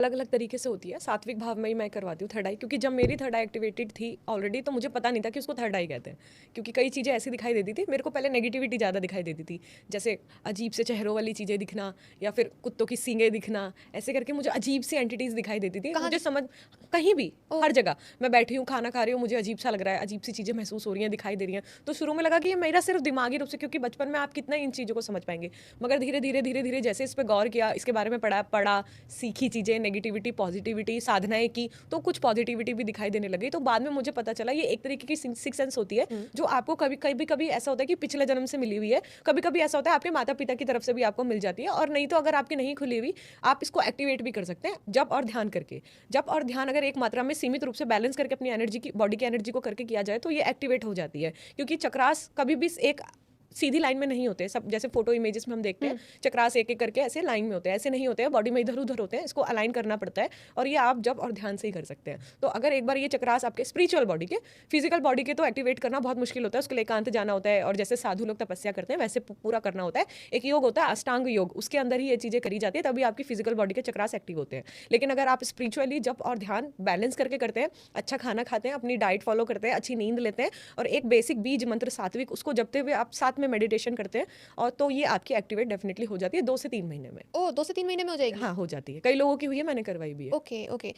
अलग अलग तरीके से होती है। सात्विक भाव में ही मैं करवाती हूँ थर्ड आई, क्योंकि जब मेरी थर्ड आई एक्टिवेटेड थी ऑलरेडी, तो मुझे पता नहीं था कि उसको थर्ड आई कहते हैं, क्योंकि कई चीज़ें ऐसी दिखाई देती थी मेरे को। पहले नेगेटिविटी ज़्यादा दिखाई देती थी, जैसे अजीब से चेहरों वाली चीज़ें दिखना, या फिर कुत्तों की सींगें दिखना, ऐसे करके मुझे अजीब सी एंटिटीज़ दिखाई देती थी। कहाँ मुझे दिख समझ, कहीं भी, ओह! हर जगह मैं बैठी हूँ, खाना खा रही हूँ, मुझे अजीब सा लग रहा है, अजीब सी चीज़ें महसूस हो रही हैं, दिखाई दे रही हैं। तो शुरू में लगा कि ये मेरा सिर्फ दिमागी रूप से, क्योंकि बचपन में आप कितना इन चीज़ों को समझ पाएंगे। मगर धीरे धीरे धीरे धीरे जैसे इस पर गौर किया, इसके बारे में पढ़ा पढ़ा सीखी चीज़ें, नेगेटिविटी पॉजिटिविटी साधनाएं की, तो कुछ पॉजिटिविटी भी दिखाई देने लगी। तो बाद में मुझे पता चला ये एक तरीके की सिक्स सेंस होती है, हुँ। जो आपको कभी कभी कभी ऐसा होता है कि पिछले जन्म से मिली हुई है, कभी कभी ऐसा होता है आपके माता पिता की तरफ से भी आपको मिल जाती है, और नहीं तो अगर आपकी नहीं खुली हुई, आप इसको एक्टिवेट भी कर सकते हैं जब और ध्यान करके। जब और ध्यान अगर एक मात्रा में सीमित रूप से बैलेंस करके अपनी एनर्जी की, बॉडी की एनर्जी को करके किया जाए, तो ये एक्टिवेट हो जाती है। क्योंकि चक्रास कभी भी एक सीधी लाइन में नहीं होते सब, जैसे फोटो इमेजेस में हम देखते हैं चक्रास एक एक करके ऐसे लाइन में होते हैं, ऐसे नहीं होते हैं, बॉडी में इधर उधर होते हैं, इसको अलाइन करना पड़ता है। और ये आप जब और ध्यान से ही कर सकते हैं। तो अगर एक बार ये चक्रास आपके स्पिरिचुअल बॉडी के, फिजिकल बॉडी के तो एक्टिवेट करना बहुत मुश्किल होता है, उसके लिए एकांत जाना होता है, और जैसे साधु लोग तपस्या करते हैं वैसे पूरा करना होता है। एक योग होता है अष्टांग योग, उसके अंदर ही ये चीजें करी जाती है, तभी आपकी फिजिकल बॉडी के चक्रास एक्टिव होते हैं। लेकिन अगर आप स्पिरिचुअली जब और ध्यान बैलेंस करके करते हैं, अच्छा खाना खाते हैं, अपनी डाइट फॉलो करते हैं, अच्छी नींद लेते हैं, और एक बेसिक बीज मंत्र सात्विक उसको जपते हुए आप साथ में मेडिटेशन करते हैं, और तो ये आपकी एक्टिवेट डेफिनेटली हो जाती है 2 से 3 महीने में। ओह! 2 से 3 महीने में हो जाएगी? हाँ, हो जाती है। कई लोगों की हुई है, मैंने करवाई भी है। Okay, okay.